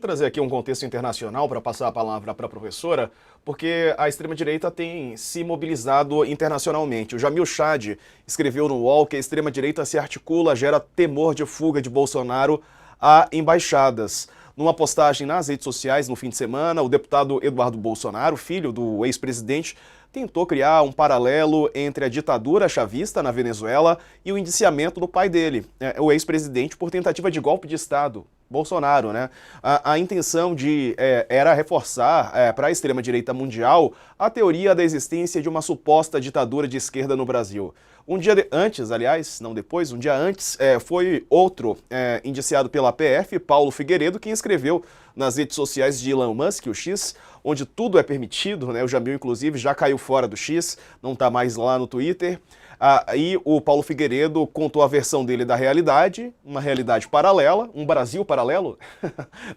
Trazer aqui um contexto internacional para passar a palavra para a professora, porque a extrema-direita tem se mobilizado internacionalmente. O Jamil Chad escreveu no UOL que a extrema-direita se articula, gera temor de fuga de Bolsonaro a embaixadas. Numa postagem nas redes sociais no fim de semana, o deputado Eduardo Bolsonaro, filho do ex-presidente, tentou criar um paralelo entre a ditadura chavista na Venezuela e o indiciamento do pai dele, o ex-presidente, por tentativa de golpe de Estado. Bolsonaro, né? A intenção era reforçar para a extrema-direita mundial a teoria da existência de uma suposta ditadura de esquerda no Brasil. Um dia antes, aliás, não depois, um dia antes, foi outro indiciado pela PF, Paulo Figueiredo, quem escreveu nas redes sociais de Elon Musk, o X, onde tudo é permitido, né? O Jamil, inclusive, já caiu fora do X, não está mais lá no Twitter. Aí o Paulo Figueiredo contou a versão dele da realidade, uma realidade paralela, um Brasil paralelo,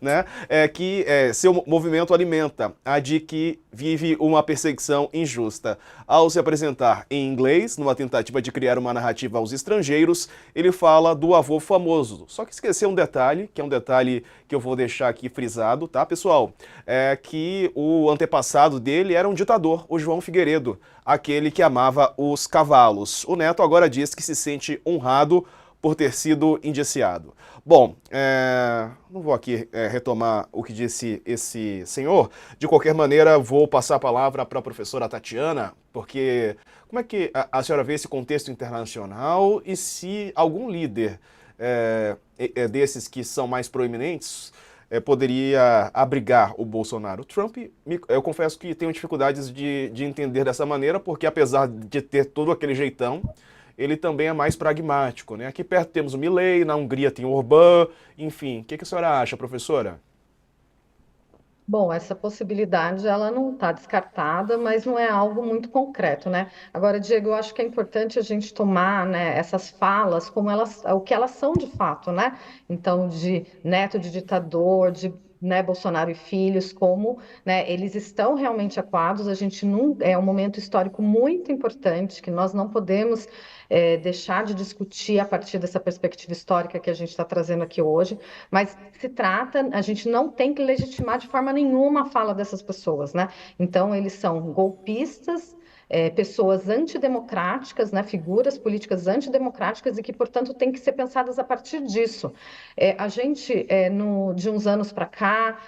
né? Que seu movimento alimenta a de que vive uma perseguição injusta. Ao se apresentar em inglês, numa tentativa de criar uma narrativa aos estrangeiros, ele fala do avô famoso. Só que esqueceu um detalhe, que é um detalhe que eu vou deixar aqui frisado, tá, pessoal? Que o antepassado dele era um ditador, o João Figueiredo, aquele que amava os cavalos. O Neto agora diz que se sente honrado por ter sido indiciado. Bom, não vou aqui retomar o que disse esse senhor. De qualquer maneira, vou passar a palavra para a professora Tatiana, porque como é que a senhora vê esse contexto internacional e se algum líder desses que são mais proeminentes poderia abrigar o Bolsonaro? O Trump, eu confesso que tenho dificuldades de entender dessa maneira, porque apesar de ter todo aquele jeitão, ele também é mais pragmático, né? Aqui perto temos o Milei, na Hungria tem o Orbán, enfim. O que a senhora acha, professora? Bom, essa possibilidade ela não está descartada, mas não é algo muito concreto, né? Agora, Diego, eu acho que é importante a gente tomar, né, essas falas como elas, o que elas são de fato, né? Então, de neto de ditador, de né, Bolsonaro e filhos, como né, eles estão realmente acuados. A gente não é um momento histórico muito importante que nós não podemos deixar de discutir a partir dessa perspectiva histórica que a gente está trazendo aqui hoje. Mas se trata, a gente não tem que legitimar de forma nenhuma a fala dessas pessoas, né? Então, eles são golpistas, pessoas antidemocráticas, né, figuras políticas antidemocráticas e que, portanto, têm que ser pensadas a partir disso. A gente, de uns anos para cá,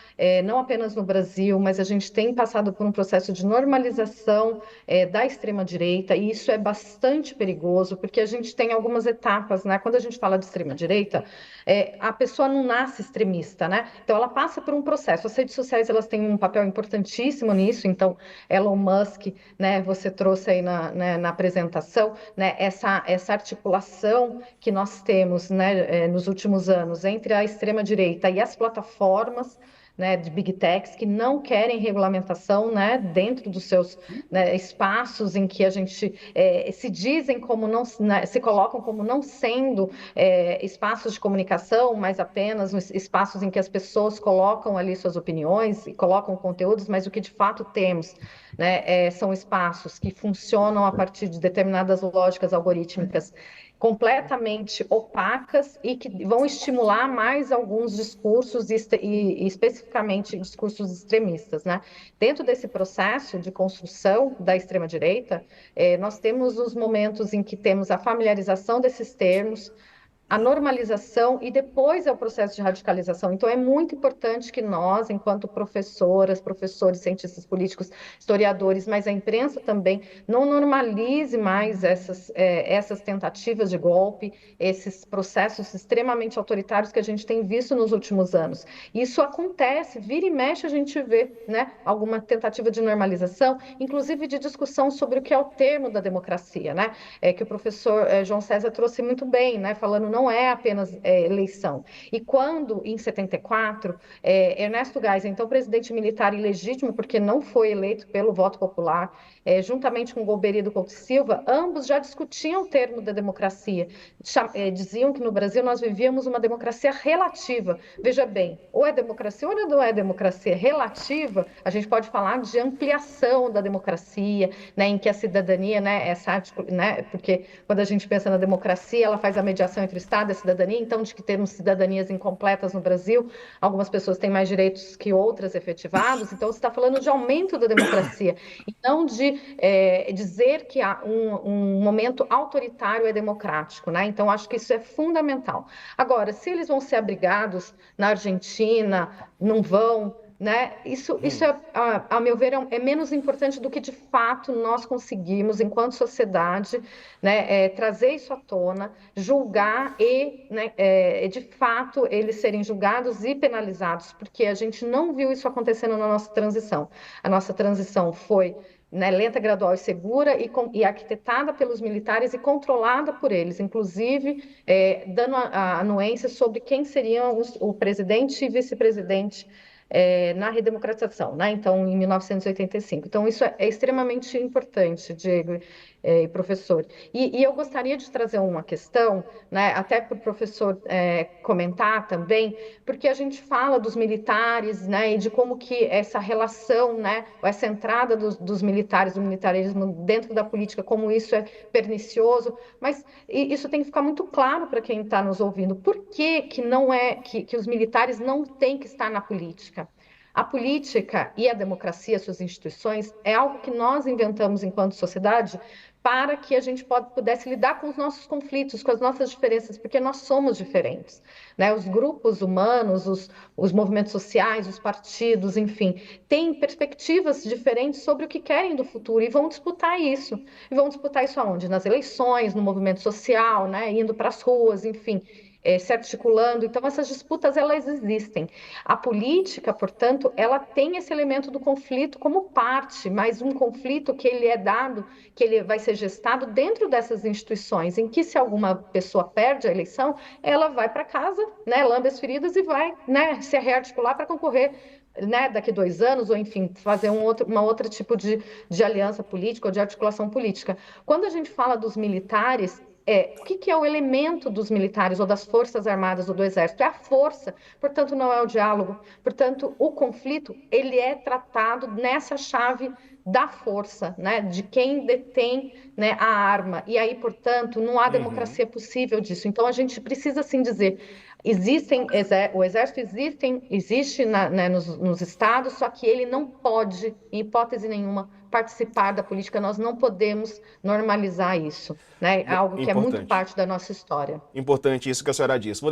não apenas no Brasil, mas a gente tem passado por um processo de normalização da extrema-direita, e isso é bastante perigoso, porque a gente tem algumas etapas, né? Quando a gente fala de extrema-direita, a pessoa não nasce extremista, né? Então, ela passa por um processo. As redes sociais, elas têm um papel importantíssimo nisso, então, Elon Musk, né, você trouxe aí na apresentação, né, essa articulação que nós temos, né, nos últimos anos entre a extrema-direita e as plataformas, né, de Big Techs que não querem regulamentação, né, dentro dos seus né, espaços em que a gente se dizem como não, né, se colocam como não sendo espaços de comunicação, mas apenas espaços em que as pessoas colocam ali suas opiniões e colocam conteúdos, mas o que de fato temos né, são espaços que funcionam a partir de determinadas lógicas algorítmicas completamente opacas e que vão estimular mais alguns discursos e especificamente discursos extremistas, né? Dentro desse processo de construção da extrema-direita, nós temos os momentos em que temos a familiarização desses termos, a normalização e depois é o processo de radicalização. Então, é muito importante que nós, enquanto professoras, professores, cientistas políticos, historiadores, mas a imprensa também, não normalize mais essas tentativas de golpe, esses processos extremamente autoritários que a gente tem visto nos últimos anos. Isso acontece, vira e mexe a gente vê né, alguma tentativa de normalização, inclusive de discussão sobre o que é o termo da democracia, né? Que o professor João César trouxe muito bem, né? Falando não é apenas eleição. E quando, em 74, Ernesto Geisel, então presidente militar ilegítimo, porque não foi eleito pelo voto popular, juntamente com Golbery do Couto Silva, ambos já discutiam o termo da democracia. Diziam que no Brasil nós vivíamos uma democracia relativa. Veja bem, ou é democracia ou não é democracia relativa, a gente pode falar de ampliação da democracia, em que a cidadania, porque quando a gente pensa na democracia, ela faz a mediação entre Estado e a cidadania, então de que temos cidadanias incompletas no Brasil, algumas pessoas têm mais direitos que outras efetivados, então você está falando de aumento da democracia, e não de dizer que há um momento autoritário é democrático, né? Então acho que isso é fundamental. Agora, se eles vão ser abrigados na Argentina, não vão, né? Isso é, a meu ver, é menos importante do que de fato nós conseguimos, enquanto sociedade, né, trazer isso à tona, julgar e, né, de fato, eles serem julgados e penalizados, porque a gente não viu isso acontecendo na nossa transição. A nossa transição foi, né, lenta, gradual e segura e arquitetada pelos militares e controlada por eles, inclusive dando a anuência sobre quem seriam o presidente e vice-presidente na redemocratização, né? Então, em 1985. Então, isso é extremamente importante, Diego e professor. E eu gostaria de trazer uma questão, né, até para o professor comentar também, porque a gente fala dos militares, né, e de como que essa relação, né, essa entrada dos militares, do militarismo dentro da política, como isso é pernicioso, mas isso tem que ficar muito claro para quem está nos ouvindo. Por que não é que os militares não têm que estar na política? A política e a democracia, suas instituições, é algo que nós inventamos enquanto sociedade para que a gente pudesse lidar com os nossos conflitos, com as nossas diferenças, porque nós somos diferentes, né? Os grupos humanos, os movimentos sociais, os partidos, enfim, têm perspectivas diferentes sobre o que querem do futuro e vão disputar isso. E vão disputar isso aonde? Nas eleições, no movimento social, né? Indo para as ruas, enfim. Se articulando, então essas disputas elas existem. A política, portanto, ela tem esse elemento do conflito como parte, mas um conflito que ele é dado, que ele vai ser gestado dentro dessas instituições, em que se alguma pessoa perde a eleição, ela vai para casa, né, lambe as feridas e vai, né, se rearticular para concorrer, né, daqui 2 anos, ou enfim, fazer uma outra tipo de aliança política ou de articulação política. Quando a gente fala dos militares, o que é o elemento dos militares ou das forças armadas ou do exército? É a força, portanto não é o diálogo. Portanto, o conflito ele é tratado nessa chave da força, né? De quem detém, né, a arma. E aí, portanto, não há democracia possível disso. Então, a gente precisa, sim, dizer, o exército existe né, nos estados, só que ele não pode, em hipótese nenhuma, participar da política. Nós não podemos normalizar isso, né? É algo que é muito Importante. parte da nossa história. Importante isso que a senhora disse.